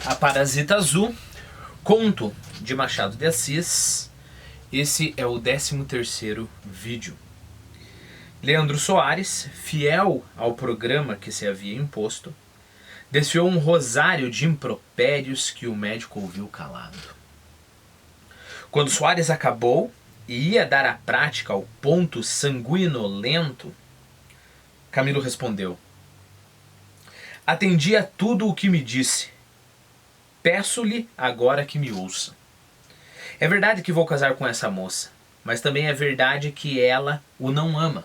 A Parasita Azul, conto de Machado de Assis. Esse é o 13º vídeo. Leandro Soares, fiel ao programa que se havia imposto, desfiou um rosário de impropérios que o médico ouviu calado. Quando Soares acabou e ia dar a prática ao ponto sanguinolento, Camilo respondeu: atendi a tudo o que me disse. Peço-lhe agora que me ouça. É verdade que vou casar com essa moça, mas também é verdade que ela o não ama.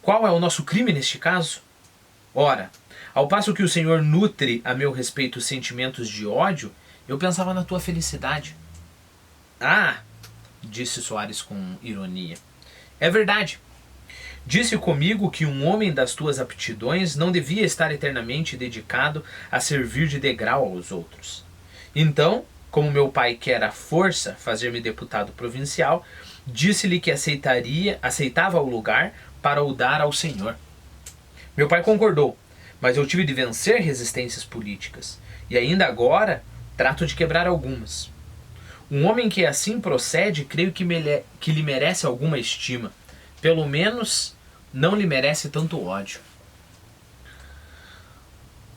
Qual é o nosso crime neste caso? Ora, ao passo que o Senhor nutre a meu respeito sentimentos de ódio, eu pensava na tua felicidade. Ah, disse Soares com ironia, é verdade. Disse comigo que um homem das tuas aptidões não devia estar eternamente dedicado a servir de degrau aos outros. Então, como meu pai quer à força fazer-me deputado provincial, disse-lhe que aceitava o lugar para o dar ao Senhor. Meu pai concordou, mas eu tive de vencer resistências políticas, e ainda agora trato de quebrar algumas. Um homem que assim procede, creio que lhe merece alguma estima. Pelo menos não lhe merece tanto ódio.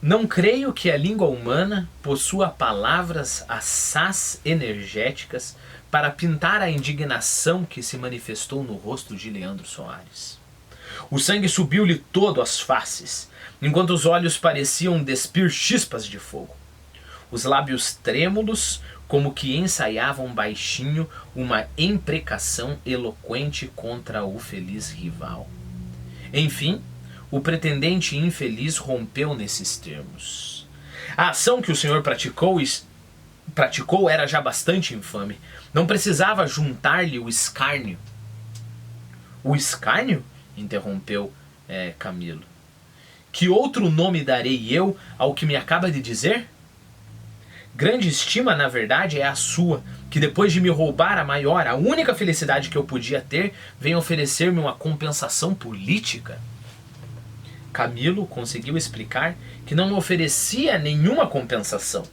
Não creio que a língua humana possua palavras assaz energéticas para pintar a indignação que se manifestou no rosto de Leandro Soares. O sangue subiu-lhe todo às faces, enquanto os olhos pareciam despir chispas de fogo. Os lábios trêmulos, como que ensaiavam baixinho uma imprecação eloquente contra o feliz rival. Enfim, o pretendente infeliz rompeu nesses termos. A ação que o senhor praticou era já bastante infame. Não precisava juntar-lhe o escárnio. O escárnio? Interrompeu Camilo. Que outro nome darei eu ao que me acaba de dizer? Grande estima, na verdade, é a sua, que depois de me roubar a maior, a única felicidade que eu podia ter, vem oferecer-me uma compensação política. Camilo conseguiu explicar que não oferecia nenhuma compensação.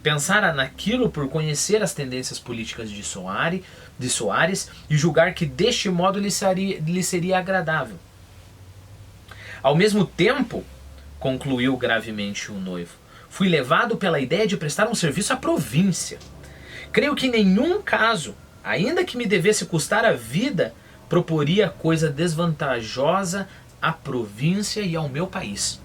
Pensara naquilo por conhecer as tendências políticas de Soares e julgar que deste modo lhe seria agradável. Ao mesmo tempo, concluiu gravemente o noivo, fui levado pela ideia de prestar um serviço à província. Creio que em nenhum caso, ainda que me devesse custar a vida, proporia coisa desvantajosa à província e ao meu país.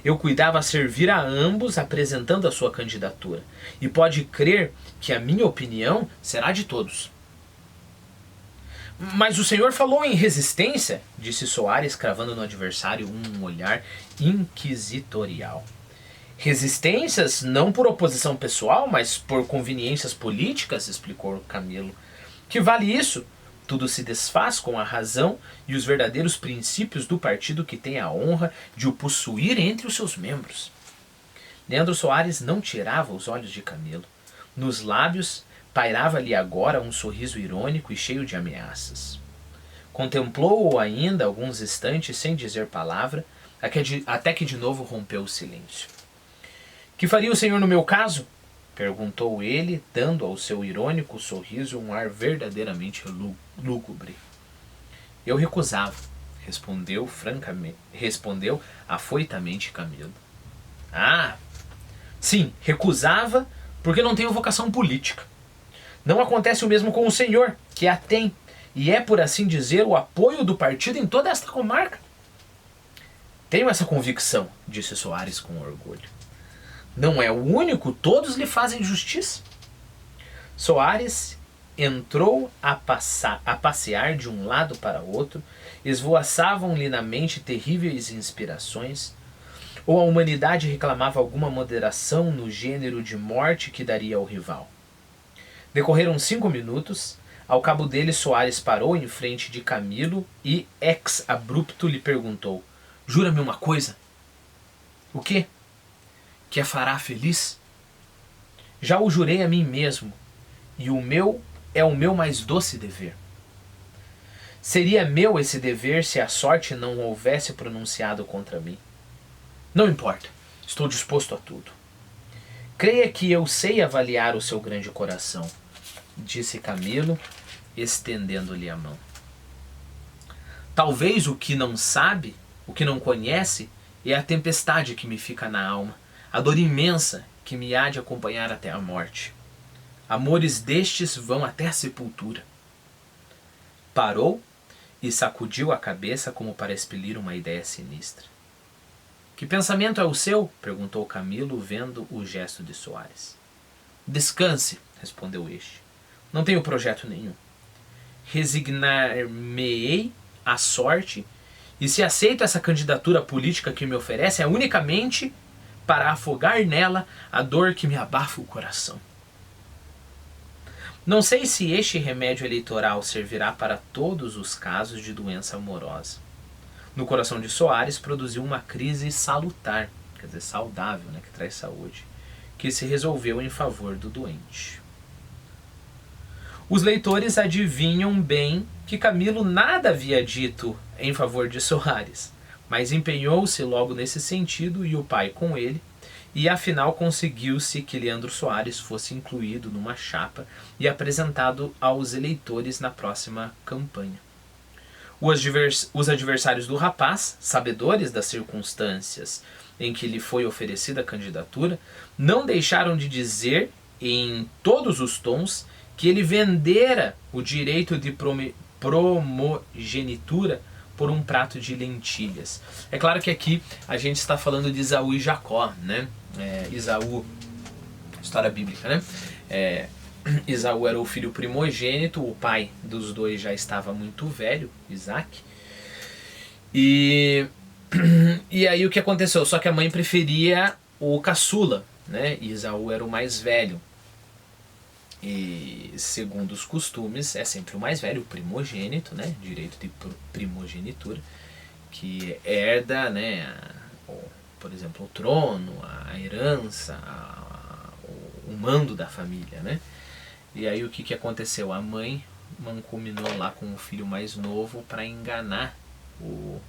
Eu cuidava servir a ambos apresentando a sua candidatura, e pode crer que a minha opinião será de todos. Mas o senhor falou em resistência, disse Soares, cravando no adversário um olhar inquisitorial. Resistências não por oposição pessoal, mas por conveniências políticas, explicou Camilo. Que vale isso? Tudo se desfaz com a razão e os verdadeiros princípios do partido que tem a honra de o possuir entre os seus membros. Leandro Soares não tirava os olhos de Camilo. Nos lábios pairava-lhe agora um sorriso irônico e cheio de ameaças. Contemplou-o ainda alguns instantes sem dizer palavra, até que de novo rompeu o silêncio. Que faria o senhor no meu caso? Perguntou ele, dando ao seu irônico sorriso um ar verdadeiramente lúgubre. Eu recusava, respondeu afoitamente Camilo. Ah, sim, recusava porque não tenho vocação política. Não acontece o mesmo com o senhor, que a tem, e é, por assim dizer, o apoio do partido em toda esta comarca. Tenho essa convicção, disse Soares com orgulho. Não é o único, todos lhe fazem justiça. Soares entrou a passear de um lado para outro, esvoaçavam-lhe na mente terríveis inspirações, ou a humanidade reclamava alguma moderação no gênero de morte que daria ao rival. Decorreram 5 minutos, ao cabo deles Soares parou em frente de Camilo e, ex-abrupto, lhe perguntou: jura-me uma coisa? O quê? Que a fará feliz? Já o jurei a mim mesmo, e o meu é o meu mais doce dever. Seria meu esse dever se a sorte não houvesse pronunciado contra mim. Não importa, estou disposto a tudo. Creia que eu sei avaliar o seu grande coração, disse Camilo, estendendo-lhe a mão. Talvez o que não sabe, o que não conhece, é a tempestade que me fica na alma, a dor imensa que me há de acompanhar até a morte. Amores destes vão até a sepultura. Parou e sacudiu a cabeça como para expelir uma ideia sinistra. Que pensamento é o seu? Perguntou Camilo, vendo o gesto de Soares. Descanse, respondeu este. Não tenho projeto nenhum. Resignar-me-ei à sorte, e se aceito essa candidatura política que me oferece, é unicamente para afogar nela a dor que me abafa o coração. Não sei se este remédio eleitoral servirá para todos os casos de doença amorosa. No coração de Soares produziu uma crise salutar, quer dizer, saudável, né, que traz saúde, que se resolveu em favor do doente. Os leitores adivinham bem que Camilo nada havia dito em favor de Soares, mas empenhou-se logo nesse sentido e o pai com ele, e afinal conseguiu-se que Leandro Soares fosse incluído numa chapa e apresentado aos eleitores na próxima campanha. Os adversários do rapaz, sabedores das circunstâncias em que lhe foi oferecida a candidatura, não deixaram de dizer, em todos os tons, que ele vendera o direito de primogenitura por um prato de lentilhas. É claro que aqui a gente está falando de Esaú e Jacó, né? Esaú, história bíblica, né? Esaú era o filho primogênito, o pai dos dois já estava muito velho, Isaac. E aí o que aconteceu? Só que a mãe preferia o caçula, né? Esaú era o mais velho. E segundo os costumes, é sempre o mais velho, o primogênito, né? Direito de primogenitura, que herda, né? Por exemplo, o trono, a herança, o mando da família, né? E aí o que aconteceu? A mãe mancomunou lá com o filho mais novo para enganar o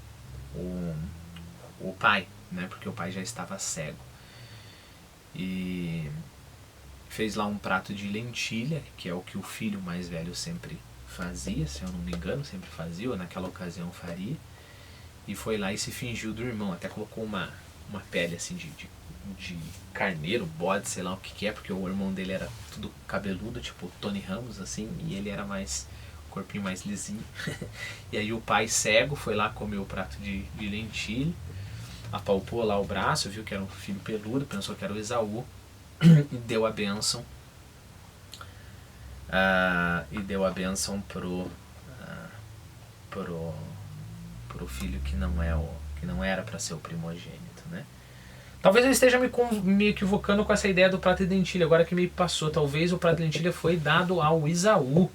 pai, né? Porque o pai já estava cego. E fez lá um prato de lentilha, que é o que o filho mais velho sempre fazia, se eu não me engano, sempre fazia, ou naquela ocasião faria. E foi lá e se fingiu do irmão, até colocou uma pele assim de carneiro, bode, sei lá o que é, porque o irmão dele era tudo cabeludo, tipo Tony Ramos, assim, e ele era mais, corpinho mais lisinho. E aí o pai cego foi lá comer o prato de lentilha, apalpou lá o braço, viu que era um filho peludo, pensou que era o Esaú, e deu a bênção. Pro filho que não era para ser o primogênito, né? Talvez eu esteja me equivocando com essa ideia do prato de lentilha, agora que me passou. Talvez o prato de lentilha foi dado ao Esaú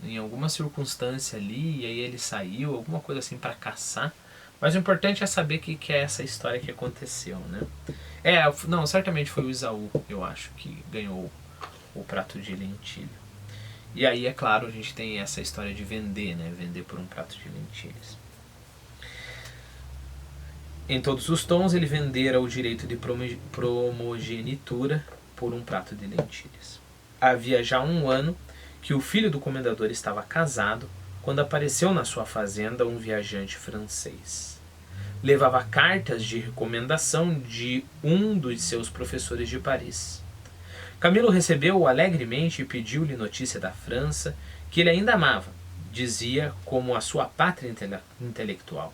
em alguma circunstância ali, e aí ele saiu, alguma coisa assim, para caçar. Mas o importante é saber que é essa história que aconteceu, né? Não, certamente foi o Esaú, eu acho, que ganhou o prato de lentilha. E aí, é claro, a gente tem essa história de vender, né? Vender por um prato de lentilhas. Em todos os tons, ele vendera o direito de primogenitura por um prato de lentilhas. Havia já 1 ano que o filho do comendador estava casado quando apareceu na sua fazenda um viajante francês. Levava cartas de recomendação de um dos seus professores de Paris. Camilo recebeu-o alegremente e pediu-lhe notícia da França, que ele ainda amava, dizia, como a sua pátria intelectual.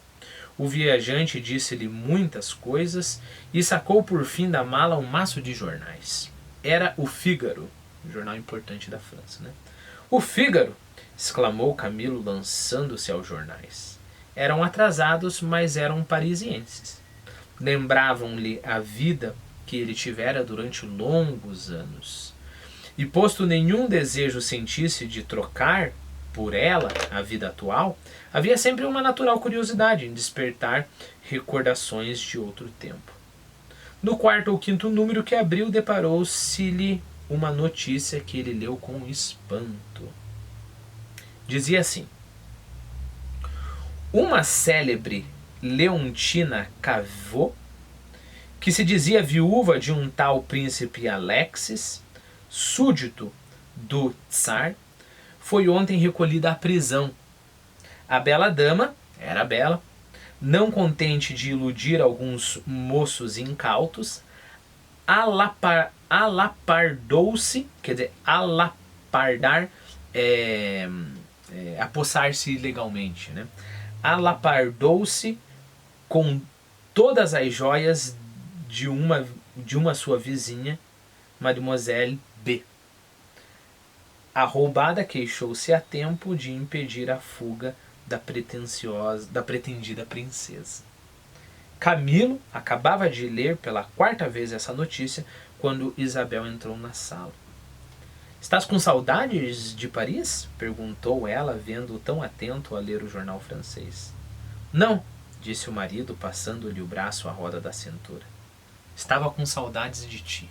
O viajante disse-lhe muitas coisas e sacou por fim da mala um maço de jornais. Era o Figaro, um jornal importante da França, né? O Figaro! Exclamou Camilo, lançando-se aos jornais. Eram atrasados, mas eram parisienses. Lembravam-lhe a vida que ele tivera durante longos anos. E posto nenhum desejo sentisse de trocar por ela a vida atual, havia sempre uma natural curiosidade em despertar recordações de outro tempo. No 4º ou 5º número que abriu, deparou-se-lhe uma notícia que ele leu com espanto. Dizia assim: uma célebre Leontina Cavot, que se dizia viúva de um tal príncipe Alexis, súdito do Tsar, foi ontem recolhida à prisão. A bela dama, era bela, não contente de iludir alguns moços incautos, alapardou-se, quer dizer, alapardar apossar-se ilegalmente, né? Alapardou-se com todas as joias de uma sua vizinha, Mademoiselle B. A roubada queixou-se a tempo de impedir a fuga da pretendida princesa. Camilo acabava de ler pela 4ª vez essa notícia quando Isabel entrou na sala. Estás com saudades de Paris? Perguntou ela, vendo-o tão atento a ler o jornal francês. Não, disse o marido, passando-lhe o braço à roda da cintura. Estava com saudades de ti.